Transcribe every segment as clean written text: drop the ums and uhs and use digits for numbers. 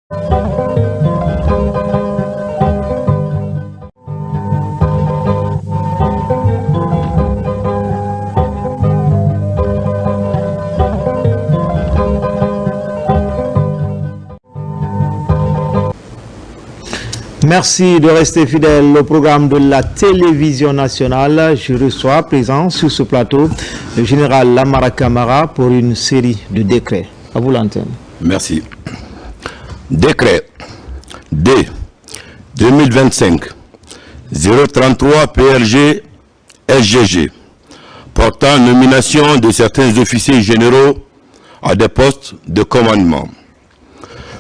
Merci de rester fidèle au programme de la télévision nationale. Je reçois présent sur ce plateau le général Lamara Camara pour une série de décrets. À vous l'antenne. Merci. Décret D 2025 033 PRG SGG portant nomination de certains officiers généraux à des postes de commandement.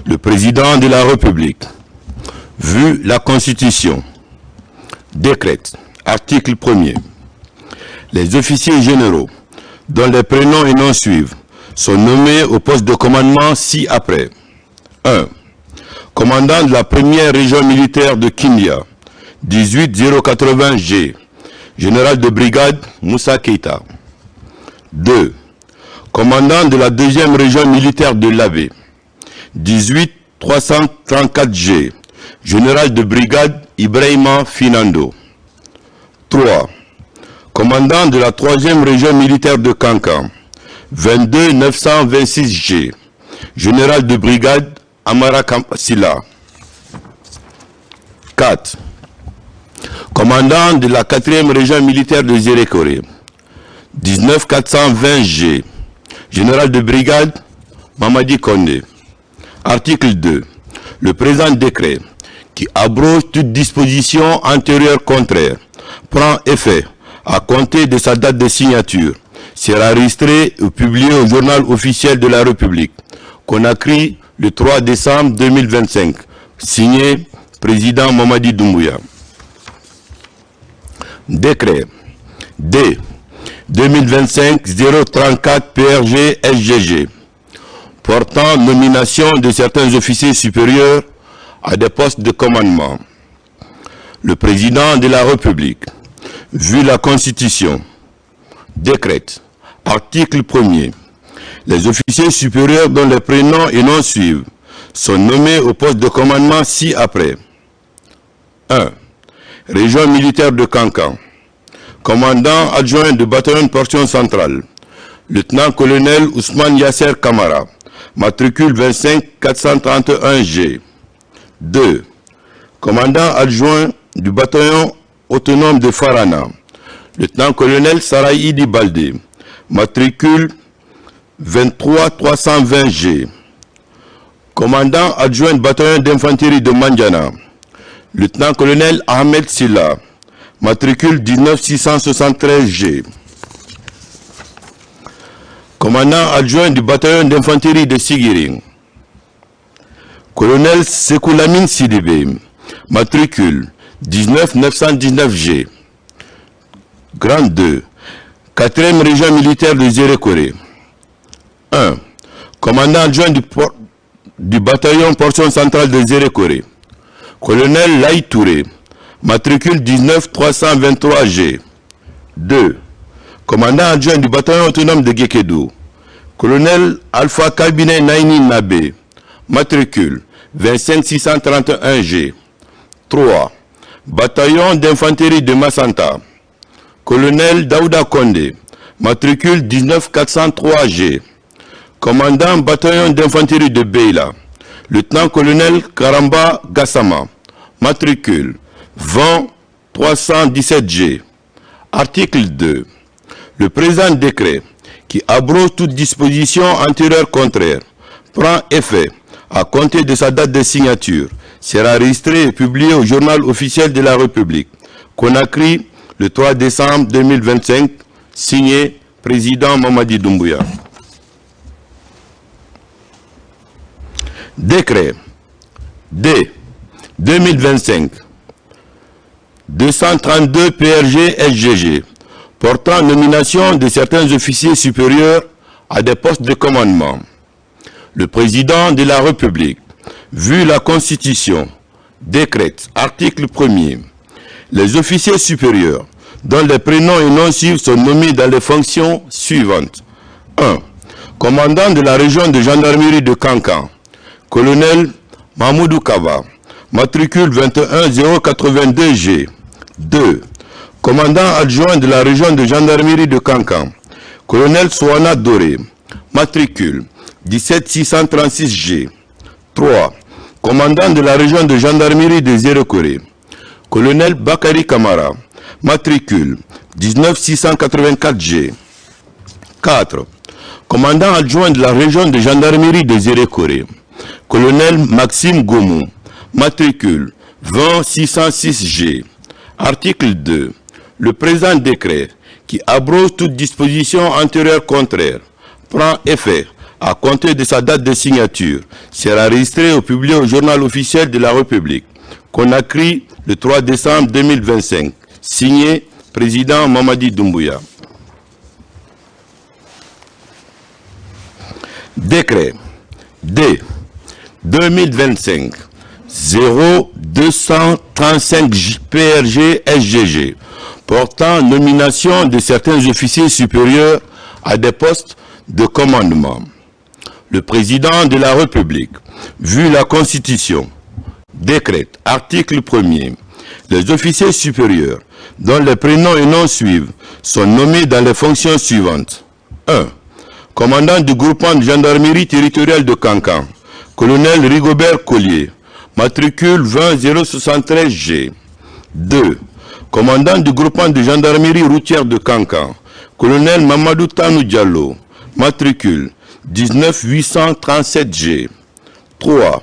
Le président de la République, vu la Constitution, décrète, article 1er, les officiers généraux, dont les prénoms et noms suivent, sont nommés au poste de commandement ci-après. 1. Commandant de la première région militaire de Kindia, 18080G, général de brigade Moussa Keita. 2. Commandant de la deuxième région militaire de l'Abbé, 18334G, général de brigade Ibrahima Finando. 3. Commandant de la 3e région militaire de Kankan, 22926G, général de brigade Amara Silla. 4. Commandant de la 4e région militaire de Zérékoré, 19420G, général de brigade Mamadi Kondé. Article 2. Le présent décret, qui abroge toute disposition antérieure contraire, prend effet à compter de sa date de signature, sera enregistré et publié au journal officiel de la République, Conakry, le 3 décembre 2025, signé président Mamadi Doumbouya. Décret D 2025-034 PRG SGG portant nomination de certains officiers supérieurs à des postes de commandement. Le président de la République, vu la Constitution, décrète, article 1er, les officiers supérieurs dont les prénoms et noms suivent sont nommés au poste de commandement ci-après. 1. Région militaire de Kankan, commandant adjoint de bataillon portion centrale, lieutenant-colonel Ousmane Yasser Kamara, matricule 25431G. 2. Commandant adjoint du bataillon autonome de Farana, lieutenant-colonel Saraïdi Baldé, matricule 23320G. Commandant adjoint du bataillon d'infanterie de Mandjana, lieutenant-colonel Ahmed Silla, matricule 19673G. Commandant adjoint du bataillon d'infanterie de Sigiring, colonel Sekoulamine Sidibé, matricule 19919G. Grand 2, 4e région militaire de Zérékoré. 1. Commandant adjoint du bataillon portion centrale de Zérékoré, colonel Laï Touré, matricule 19323G. 2. Commandant adjoint du bataillon autonome de Gekedo, colonel Alpha Kabinet Naini Nabé, matricule 25631G. 3. Bataillon d'infanterie de Massanta, colonel Daouda Kondé, matricule 19403G. Commandant bataillon d'infanterie de Beila, lieutenant-colonel Karamba Gassama, matricule 20317G. Article 2. Le présent décret, qui abroge toute disposition antérieure contraire, prend effet à compter de sa date de signature, sera enregistré et publié au journal officiel de la République, Conakry, le 3 décembre 2025, signé président Mamadi Doumbouya. Décret D 2025 232 PRG SGG portant nomination de certains officiers supérieurs à des postes de commandement. Le président de la République, vu la Constitution, décrète, article 1er, les officiers supérieurs dont les prénoms et noms suivent sont nommés dans les fonctions suivantes. 1. Commandant de la région de gendarmerie de Kankan, colonel Mahmoudou Kaba, matricule 21082G. 2. Commandant adjoint de la région de gendarmerie de Kankan, colonel Souana Doré, matricule 17636G. 3. Commandant de la région de gendarmerie de Zérekoré, colonel Bakari Kamara, matricule 19684G. 4. Commandant adjoint de la région de gendarmerie de Zérekoré, colonel Maxime Goumou, matricule 20606G. Article 2. Le présent décret, qui abroge toute disposition antérieure contraire, prend effet à compter de sa date de signature, sera registré ou publié au journal officiel de la République. Conakry, le 3 décembre 2025. Signé, président Mamadi Doumbouya. Décret D 2025 0235 PRG SGG portant nomination de certains officiers supérieurs à des postes de commandement. Le président de la République, vu la Constitution, décrète, article 1er, les officiers supérieurs dont les prénoms et noms suivent sont nommés dans les fonctions suivantes. 1. Commandant du groupement de gendarmerie territoriale de Kankan, colonel Rigobert Collier, matricule 20073G. 2. Commandant du groupement de gendarmerie routière de Kankan, colonel Mamadou Tanou Diallo, matricule 19837G. 3.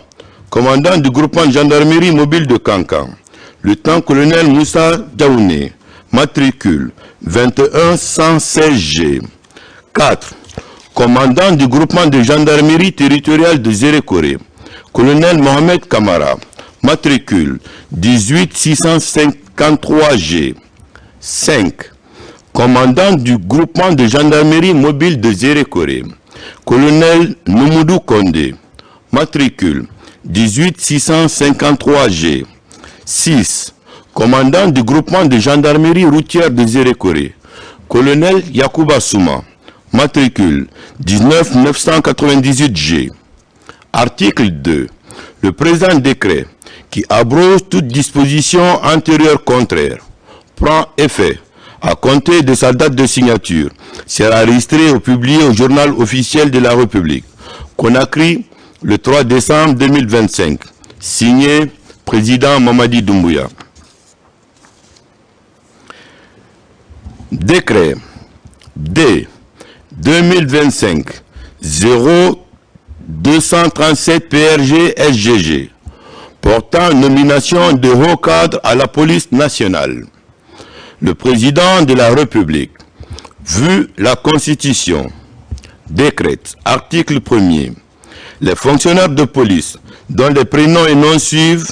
Commandant du groupement de gendarmerie mobile de Kankan, lieutenant-colonel Moussa Daouné, matricule 21116G. 4. Commandant du groupement de gendarmerie territoriale de Zérekoré, colonel Mohamed Kamara, matricule 18653G. 5. Commandant du groupement de gendarmerie mobile de Zérekoré, colonel Noumoudou Kondé, matricule 18653G. 6. Commandant du groupement de gendarmerie routière de Zérekoré, colonel Yacouba Souma, matricule 19998G. Article 2. Le présent décret, qui abroge toute disposition antérieure contraire, prend effet à compter de sa date de signature, sera enregistré ou publié au journal officiel de la République. Conakry, le 3 décembre 2025. Signé, président Mamadi Doumbouya. Décret D 2025 0237 PRG SGG portant nomination de haut cadre à la police nationale. Le président de la République, vu la Constitution, décrète, article 1er, les fonctionnaires de police dont les prénoms et noms suivent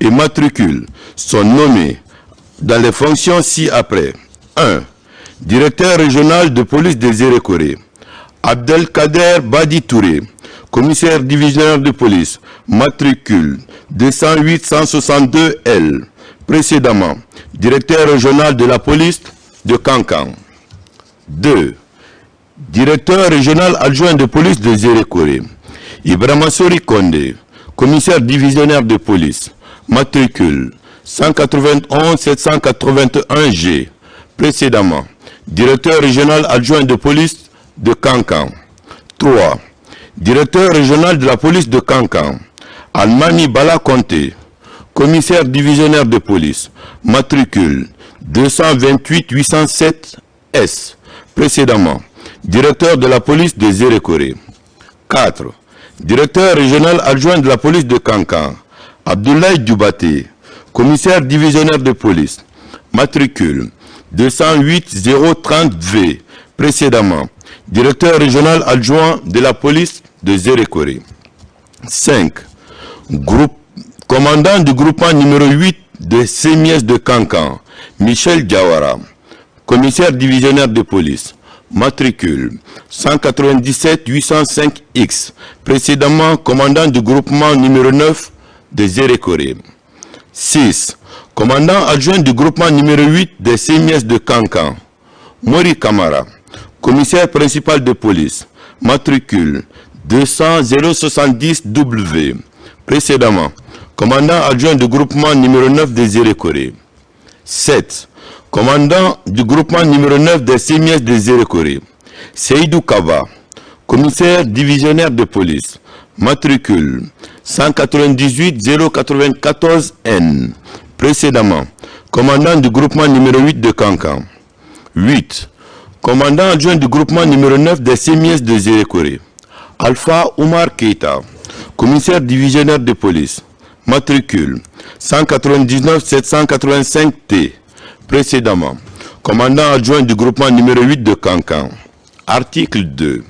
et matricules sont nommés dans les fonctions ci-après. 1. Directeur régional de police de Zérekoré, Abdelkader Badi Touré, commissaire divisionnaire de police, matricule 208-162L, précédemment directeur régional de la police de Kankan. 2. Directeur régional adjoint de police de Zérekoré, Ibrahima Sori Kondé, commissaire divisionnaire de police, matricule 191-781G, précédemment directeur régional adjoint de police de Kankan. 3. Directeur régional de la police de Kankan, Almani Bala Conté, commissaire divisionnaire de police, matricule 228-807S, précédemment directeur de la police de Zérekoré. 4. Directeur régional adjoint de la police de Kankan, Abdoulaye Dubaté, commissaire divisionnaire de police, matricule 208-030V, précédemment directeur régional adjoint de la police de Zérekoré. 5. Commandant du groupement numéro 8 de Sémies de Kankan, Michel Diawara, commissaire divisionnaire de police, matricule 197-805X, précédemment commandant du groupement numéro 9 de Zérekoré. 6. Commandant adjoint du groupement numéro 8 des Sémies de Kankan, Mori Kamara, commissaire principal de police, matricule 200-070W, Précédemment, commandant adjoint du groupement numéro 9 des Zérékoré. 7. Commandant du groupement numéro 9 des CMS des Zérékoré. Seydou Kaba, commissaire divisionnaire de police. Matricule 198 094 N. Précédemment, commandant du groupement numéro 8 de Kankan. 8. Commandant adjoint du groupement numéro 9 des CMS de Zérékoré. Alpha Oumar Keita, commissaire divisionnaire de police. Matricule 199 785 T. Précédemment, commandant adjoint du groupement numéro 8 de Kankan. Article 2.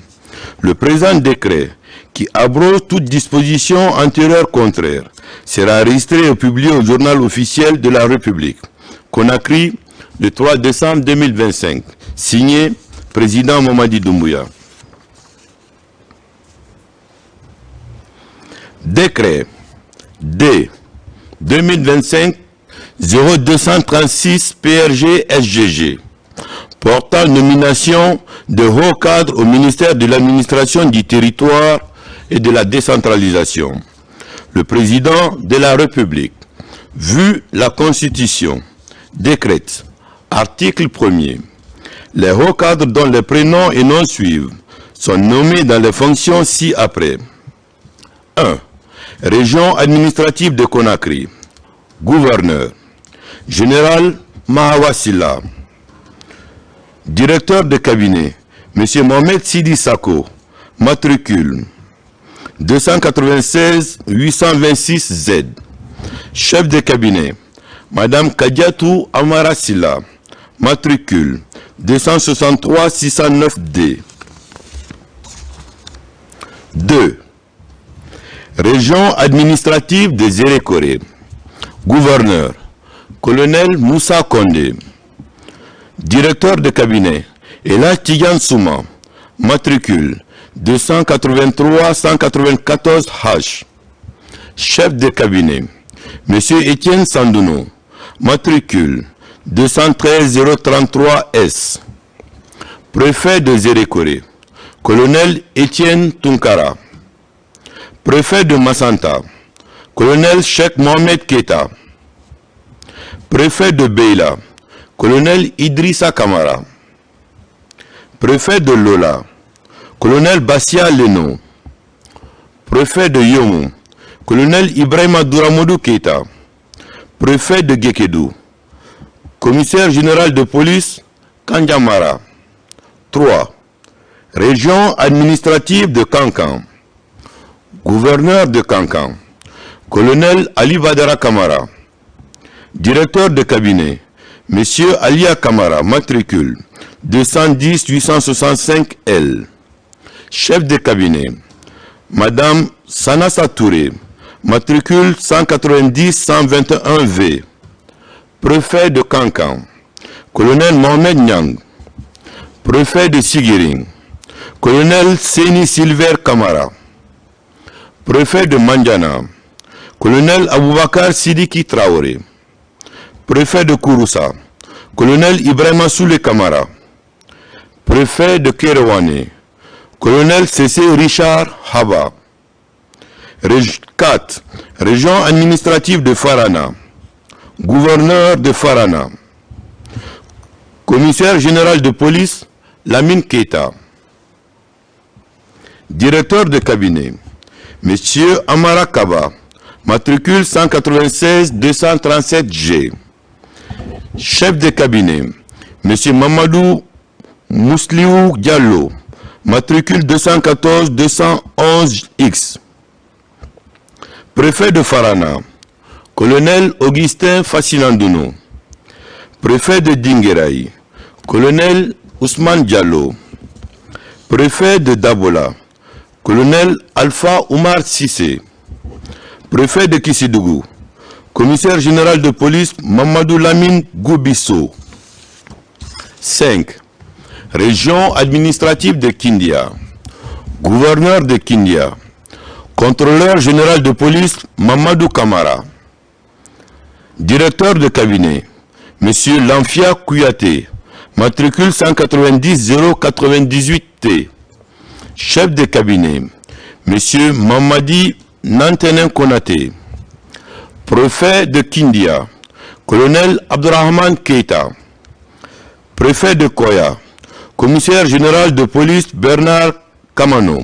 Le présent décret, qui abroge toute disposition antérieure contraire, sera enregistré et publié au journal officiel de la République. Conakry, le 3 décembre 2025. Signé, président Mamadi Doumbouya. Décret D 2025-0236 PRG SGG portant nomination de hauts cadres au ministère de l'administration du territoire et de la décentralisation. Le président de la République, vu la Constitution, décrète, article 1er, les hauts cadres dont les prénoms et noms suivent sont nommés dans les fonctions ci-après. 1. Région administrative de Conakry. Gouverneur. Général Mahawasila. Directeur de cabinet. M. Mohamed Sidi Sako. Matricule 296 826 Z. Chef de cabinet. Madame Kadiatou Amarasila. Matricule 263 609 D. 2. Région administrative des Zérékoré. Gouverneur, colonel Moussa Kondé. Directeur de cabinet, Ela Tigan Souma. Matricule 283 194 H. Chef de cabinet, Monsieur Étienne Sandouno. Matricule 213 033 S. Préfet de Zérékoré, colonel Étienne Tunkara. Préfet de Massanta, colonel Cheikh Mohamed Keita. Préfet de Beila, colonel Idrissa Kamara. Préfet de Lola, colonel Bassia Leno. Préfet de Yomu, colonel Ibrahima Douramodou Keita. Préfet de Gekedou, commissaire général de police Kandiamara. 3. Région administrative de Kankan. Gouverneur de Kankan, colonel Ali Badara Kamara. Directeur de cabinet, Monsieur Alia Kamara, matricule 210 865 L. Chef de cabinet, Madame Sanassa Touré, matricule 190 121 V. Préfet de Kankan, colonel Mohamed Nyang. Préfet de Sigiring, colonel Seni Silver Kamara. Préfet de Mandjana, colonel Aboubakar Sidiki Traoré. Préfet de Kouroussa, colonel Ibrahima Soule Kamara. Préfet de Kéréwane, colonel Cessé Richard Haba. 4. Région administrative de Farana, gouverneur de Farana. Commissaire général de police, Lamine Keita. Directeur de cabinet, Monsieur Amara Kaba, matricule 196 237 G. Chef de cabinet, Monsieur Mamadou Mousliou Diallo, matricule 214 211 X. Préfet de Farana, colonel Augustin Fassilandouno. Préfet de Dingueraï, colonel Ousmane Diallo. Préfet de Dabola, colonel Alpha Oumar Sissé. Préfet de Kissidougou, commissaire général de police Mamadou Lamine Goubisso. 5. Région administrative de Kindia, gouverneur de Kindia. Contrôleur général de police Mamadou Kamara. Directeur de cabinet, Monsieur Lamfia Kouyaté, matricule 190 098 T. Chef de cabinet, Monsieur Mamadi Nantenin Konaté. Préfet de Kindia, colonel Abdurrahman Keita. Préfet de Koya, commissaire général de police Bernard Kamano.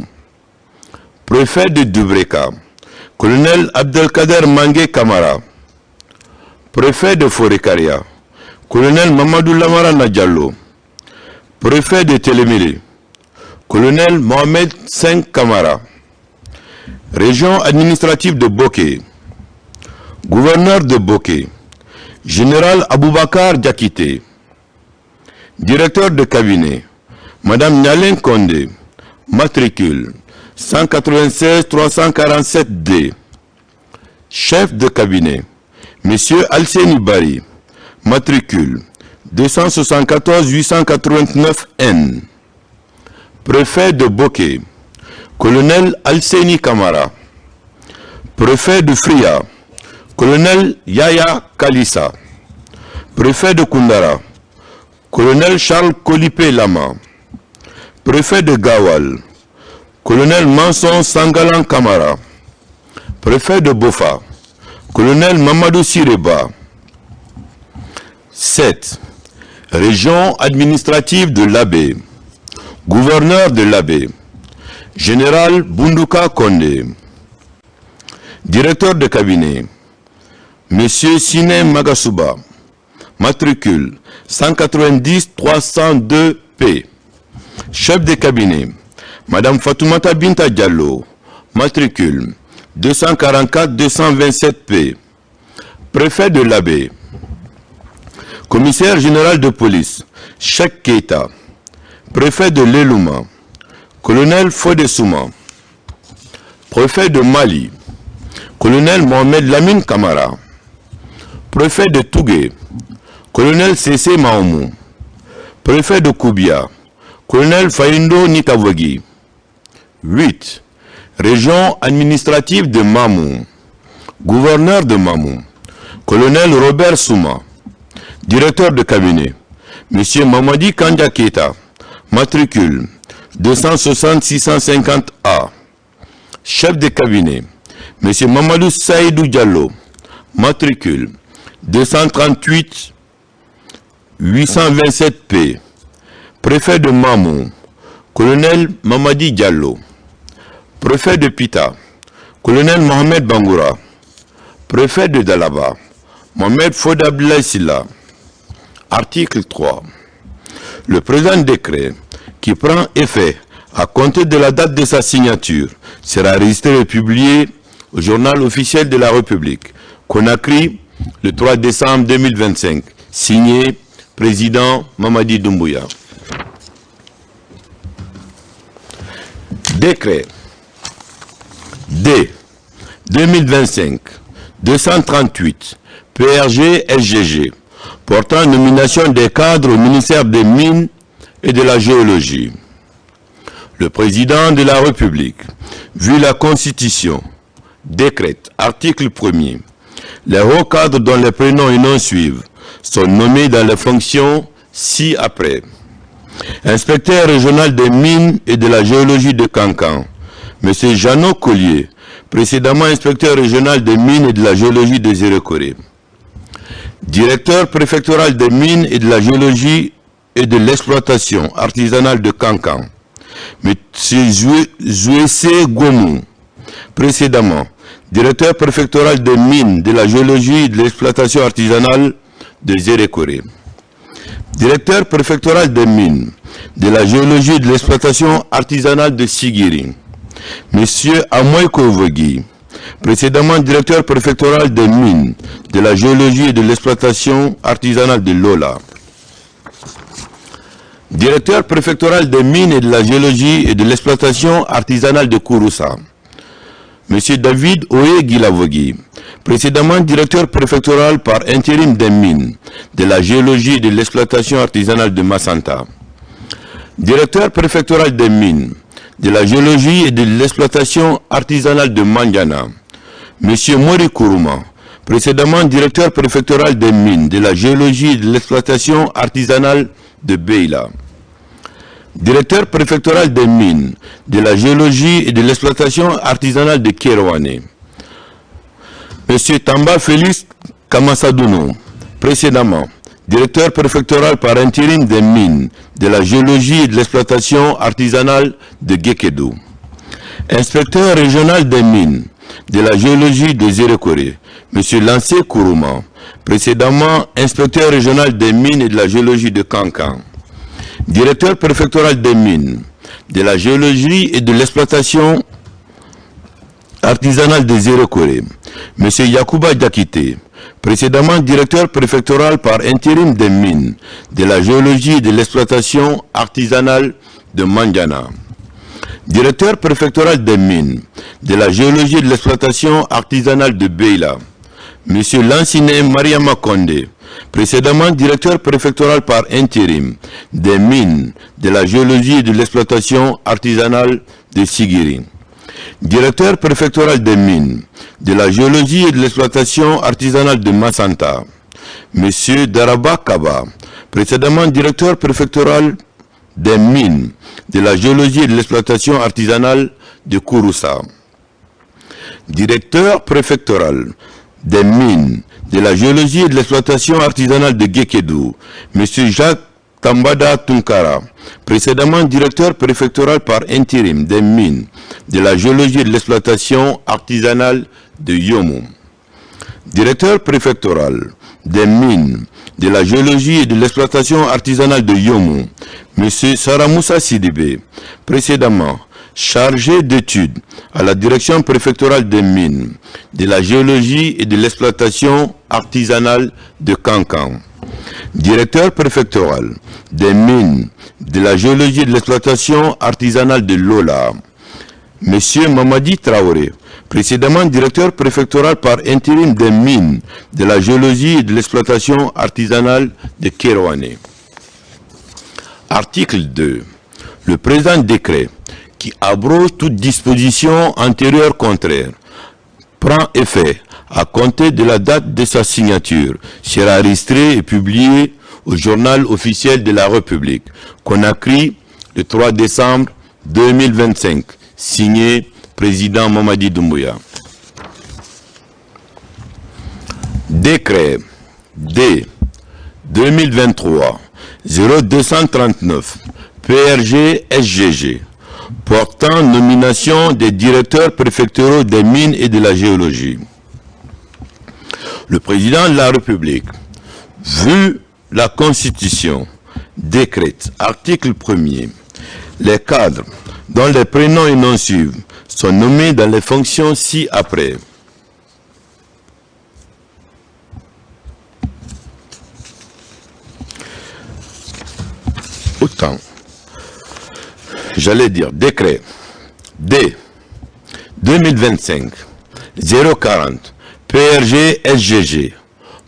Préfet de Dubreka, colonel Abdelkader Mangue Kamara. Préfet de Forekaria, colonel Mamadou Lamara Nadjallo. Préfet de Téléméré, colonel Mohamed Sen Kamara. Région administrative de Boké, gouverneur de Boké, général Aboubakar Diakité. Directeur de cabinet, Madame Nyalen Kondé, matricule 196-347D. Chef de cabinet, Monsieur Alseni Bari, matricule 274-889N. Préfet de Boké, colonel Alseni Kamara. Préfet de Fria, colonel Yaya Kalissa. Préfet de Koundara, colonel Charles Kolipé Lama. Préfet de Gawal, colonel Manson Sangalan Kamara. Préfet de Bofa, colonel Mamadou Sireba. 7. Région administrative de l'Abbé, gouverneur de l'Abbé, général Boundouka Kondé. Directeur de cabinet, Monsieur Sine Magasuba, matricule 190-302P. Chef de cabinet, Madame Fatoumata Binta Diallo, matricule 244-227P. Préfet de l'Abbé, commissaire général de police, Cheikh Keita. Préfet de l'Elouma, colonel Fodé Souma. Préfet de Mali, colonel Mohamed Lamine Kamara. Préfet de Tougué, colonel Cessé Maomou. Préfet de Koubia, colonel Faindo Nikavogi. 8. Région administrative de Mamou, gouverneur de Mamou, colonel Robert Souma. Directeur de cabinet, Monsieur Mamadi Kandja Keita, matricule 260-650A. Chef de cabinet, Monsieur Mamadou Saïdou Diallo, matricule 238-827P. Préfet de Mamou, colonel Mamadi Diallo. Préfet de Pita, colonel Mohamed Bangoura. Préfet de Dalaba, Mohamed Fodabla Silla. Article 3. Le présent décret, qui prend effet à compter de la date de sa signature, sera registré et publié au journal officiel de la République, Conakry, le 3 décembre 2025. Signé, président Mamadi Doumbouya. Décret D 2025-238 PRG-SGG portant nomination des cadres au ministère des Mines et de la Géologie. Le président de la République, vu la Constitution, décrète, article 1er, les hauts cadres dont les prénoms et noms suivent sont nommés dans les fonctions ci-après. Inspecteur régional des mines et de la géologie de Cancan, M. Jeannot Collier, précédemment inspecteur régional des mines et de la géologie de Zérekoré. Directeur préfectoral des mines et de la géologie et de l'exploitation artisanale de Cancan, M. Zouessé Gomou, précédemment directeur préfectoral des mines, de la géologie et de l'exploitation artisanale de Zérekoré. Directeur préfectoral des mines, de la géologie et de l'exploitation artisanale de Sigiri, M. Amoy Kovogui, précédemment directeur préfectoral des mines, de la géologie et de l'exploitation artisanale de Lola. Directeur préfectoral des mines et de la géologie et de l'exploitation artisanale de Kouroussa, M. David Oye Guilavogui, précédemment directeur préfectoral par intérim des mines, de la géologie et de l'exploitation artisanale de Massanta. Directeur préfectoral des mines, de la géologie et de l'exploitation artisanale de Mandiana, M. Mori Kourouma, précédemment directeur préfectoral des mines, de la géologie et de l'exploitation artisanale de Beila. Directeur préfectoral des mines, de la géologie et de l'exploitation artisanale de Kérouané. Monsieur Tamba Félix Kamassadounou, précédemment, directeur préfectoral par intérim des mines, de la géologie et de l'exploitation artisanale de Guékédou. Inspecteur régional des mines, de la géologie de Zérekoré, monsieur Lancé Kourouma, précédemment inspecteur régional des mines et de la géologie de Kankan. Directeur préfectoral des mines, de la géologie et de l'exploitation artisanale de Zérekoré, M. Yakouba Diakité, précédemment directeur préfectoral par intérim des mines, de la géologie et de l'exploitation artisanale de Mandiana. Directeur préfectoral des mines, de la géologie et de l'exploitation artisanale de Beila, M. Lanciné Mariama Kondé, précédemment directeur préfectoral par intérim des mines, de la géologie et de l'exploitation artisanale de Sigiri. Directeur préfectoral des mines, de la géologie et de l'exploitation artisanale de Massanta, M. Daraba Kaba, précédemment directeur préfectoral des mines, de la géologie et de l'exploitation artisanale de Kouroussa. Directeur préfectoral des mines, de la géologie et de l'exploitation artisanale de Guékédou, M. Jacques Tambada Tunkara, précédemment directeur préfectoral par intérim des mines, de la géologie et de l'exploitation artisanale de Yomou. Directeur préfectoral des mines, de la géologie et de l'exploitation artisanale de Yomou, M. Saramoussa Sidibé, précédemment chargé d'études à la direction préfectorale des mines, de la géologie et de l'exploitation artisanale de Kankan. Directeur préfectoral des mines, de la géologie et de l'exploitation artisanale de Lola, M. Mamadi Traoré, précédemment directeur préfectoral par intérim des mines, de la géologie et de l'exploitation artisanale de Kérouané. Article 2. Le présent décret, qui abroge toute disposition antérieure contraire, prend effet à compter de la date de sa signature, sera enregistré et publié au journal officiel de la République, Conakry, le 3 décembre 2025, signé président Mamadi Doumbouya. Décret D 2023 0239 PRG SGG portant nomination des directeurs préfectoraux des mines et de la géologie. Le président de la République, vu la Constitution, décrète, article 1er, les cadres dont les prénoms et noms suivent sont nommés dans les fonctions ci-après. Autant. J'allais dire décret D 2025 040 PRG SGG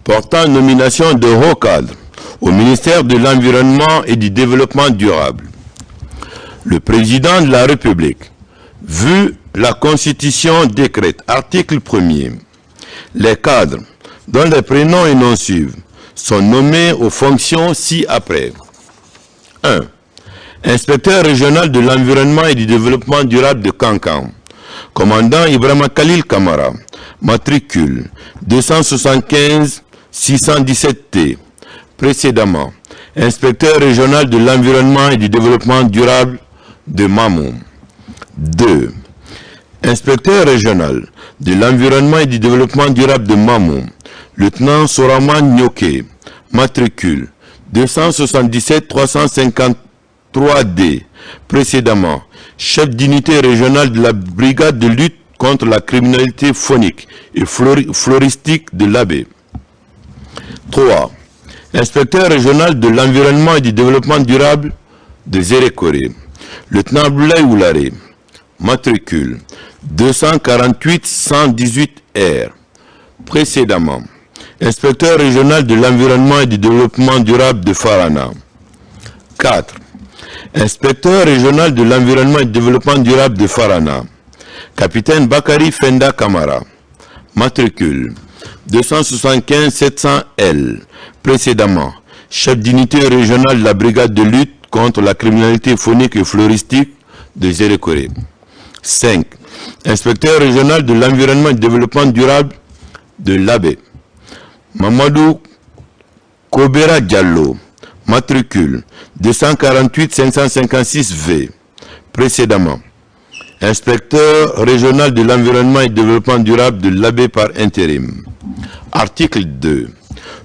portant nomination de haut cadre au ministère de l'Environnement et du Développement durable. Le président de la République, vu la Constitution décrète, article 1er, les cadres dont les prénoms et noms suivent sont nommés aux fonctions ci-après. 1. Inspecteur régional de l'environnement et du développement durable de Kankan, commandant Ibrahima Khalil Kamara, matricule 275 617T, précédemment, inspecteur régional de l'environnement et du développement durable de Mamou. 2. Inspecteur régional de l'environnement et du développement durable de Mamou, lieutenant Soraman Nyoké, matricule 277 353D, précédemment, chef d'unité régionale de la brigade de lutte contre la criminalité phonique et floristique de l'Abbé. 3. Inspecteur régional de l'environnement et du développement durable de Zérekoré, lieutenant Boulaye Oularé, matricule 248 118R, précédemment, inspecteur régional de l'environnement et du développement durable de Farana. 4. Inspecteur régional de l'environnement et du développement durable de Farana, capitaine Bakari Fenda Kamara, matricule 275 700L, précédemment, chef d'unité régionale de la brigade de lutte contre la criminalité faunique et floristique de Zérékoré. 5. Inspecteur régional de l'environnement et du développement durable de l'Abbé. Mamadou Kobera Diallo, matricule 248 556 V, précédemment. Inspecteur régional de l'environnement et du développement durable de l'Abbé par intérim. Article 2.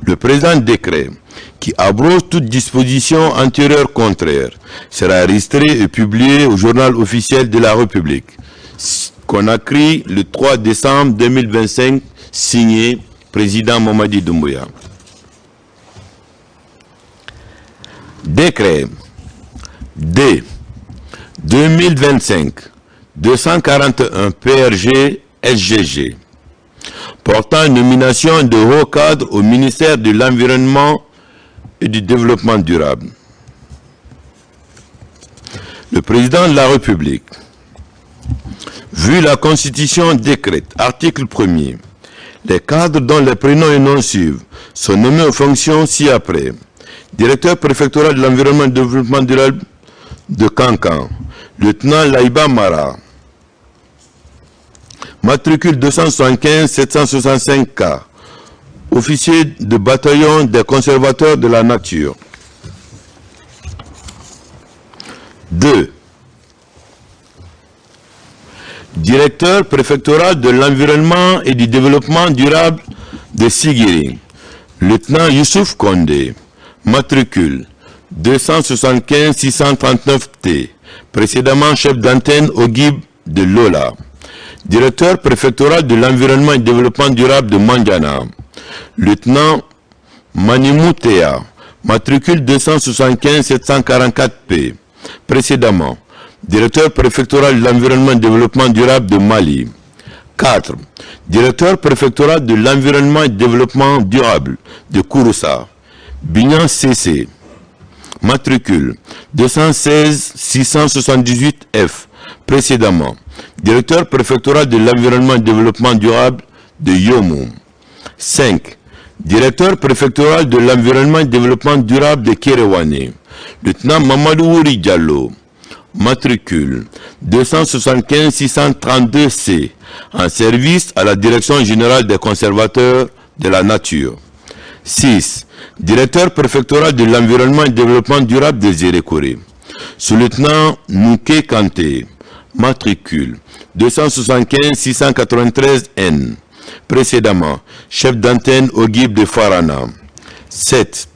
Le présent décret, qui abroge toute disposition antérieure contraire, sera enregistré et publié au journal officiel de la République. Conakry, le 3 décembre 2025, signé Président Mamadi Doumbouya. Décret D 2025-241 PRG SGG portant nomination de haut cadre au ministère de l'Environnement et du Développement durable. Le président de la République, vu la Constitution décrète, article 1er, les cadres dont les prénoms et noms suivent sont nommés aux fonctions ci-après. Directeur préfectoral de l'environnement et du développement durable de Kankan, lieutenant Laïba Mara, matricule 275-765K, officier de bataillon des conservateurs de la nature. 2. Directeur préfectoral de l'environnement et du développement durable de Sigiri, lieutenant Youssouf Kondé, matricule 275-639T, précédemment chef d'antenne au GIB de Lola. Directeur préfectoral de l'environnement et du développement durable de Mandiana, lieutenant Manimoutea, matricule 275-744P, précédemment directeur préfectoral de l'environnement et du développement durable de Mali. 4. Directeur préfectoral de l'environnement et du développement durable de Kouroussa, Bignan CC, matricule 216-678F, précédemment directeur préfectoral de l'environnement et du développement durable de Yomou. 5. Directeur préfectoral de l'environnement et du développement durable de Kéréwane, lieutenant Mamadou Wouri Diallo, matricule 275-632C, en service à la Direction générale des conservateurs de la nature. 6. Directeur préfectoral de l'environnement et du développement durable de Zérékoré, sous-lieutenant Nouké Kanté, matricule 275-693N, précédemment chef d'antenne au GIB de Farana. 7.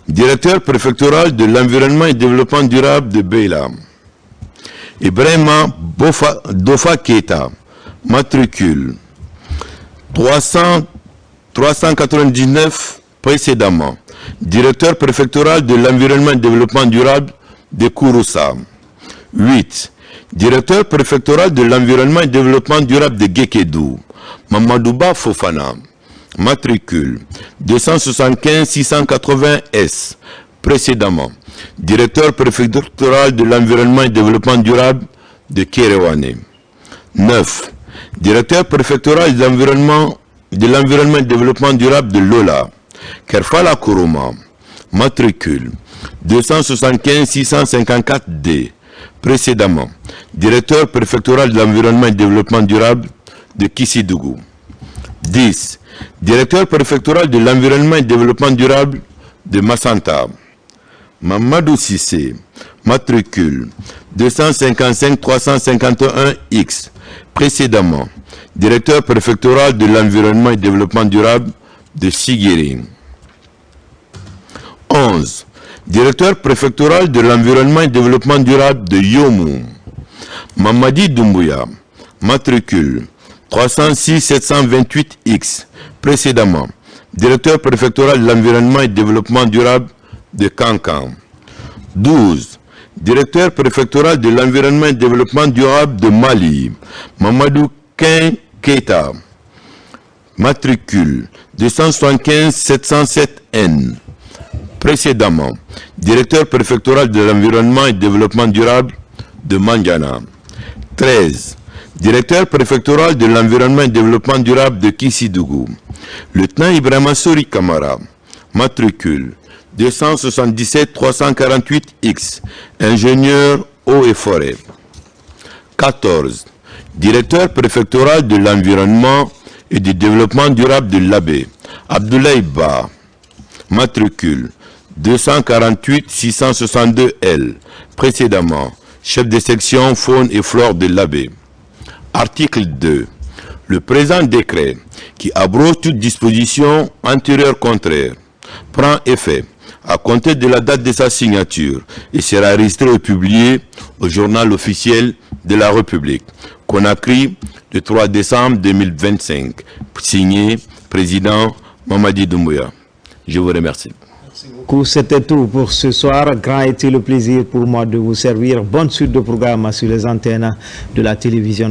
Directeur préfectoral de l'environnement et du développement durable de Beila, Ibrahima Dofa Keita, matricule 399, précédemment directeur préfectoral de l'environnement et du développement durable de Kouroussa. 8. Directeur préfectoral de l'environnement et du développement durable de Gekedou, Mamadouba Fofana, matricule 275-680S, précédemment directeur préfectoral de l'environnement et du développement durable de Kéréwane. 9. Directeur préfectoral de l'environnement et du développement durable de Lola, Kerfala Kourouma, matricule 275-654D, précédemment directeur préfectoral de l'environnement et du développement durable de Kissidougou. 10. Directeur préfectoral de l'environnement et du développement durable de Massanta, Mamadou Sissé, matricule 255-351X, précédemment directeur préfectoral de l'environnement et du développement durable de Sigiri. 11. Directeur préfectoral de l'environnement et du développement durable de Yomou, Mamadi Doumbouya, matricule 306-728X, précédemment directeur préfectoral de l'environnement et du développement durable de Kankan. 12. Directeur préfectoral de l'environnement et du développement durable de Mali, Mamadou Ken Keita, matricule 275-707N, précédemment directeur préfectoral de l'environnement et du développement durable de Mandiana. 13. Directeur préfectoral de l'environnement et du développement durable de Kissidougou, lieutenant Ibrahima Souri Kamara, matricule 277 348X, ingénieur eau et forêt. 14. Directeur préfectoral de l'environnement et du développement durable de l'Abbé, Abdoulaye Ba, matricule 248 662 L, précédemment chef de section faune et flore de l'Abbé. Article 2. Le présent décret, qui abroge toute disposition antérieure contraire, prend effet à compter de la date de sa signature et sera enregistré et publié au journal officiel de la République. Conakry, le 3 décembre 2025. Signé président Mamadi Doumbouya. Je vous remercie. C'était tout pour ce soir. Grand était le plaisir pour moi de vous servir. Bonne suite de programme sur les antennes de la télévision.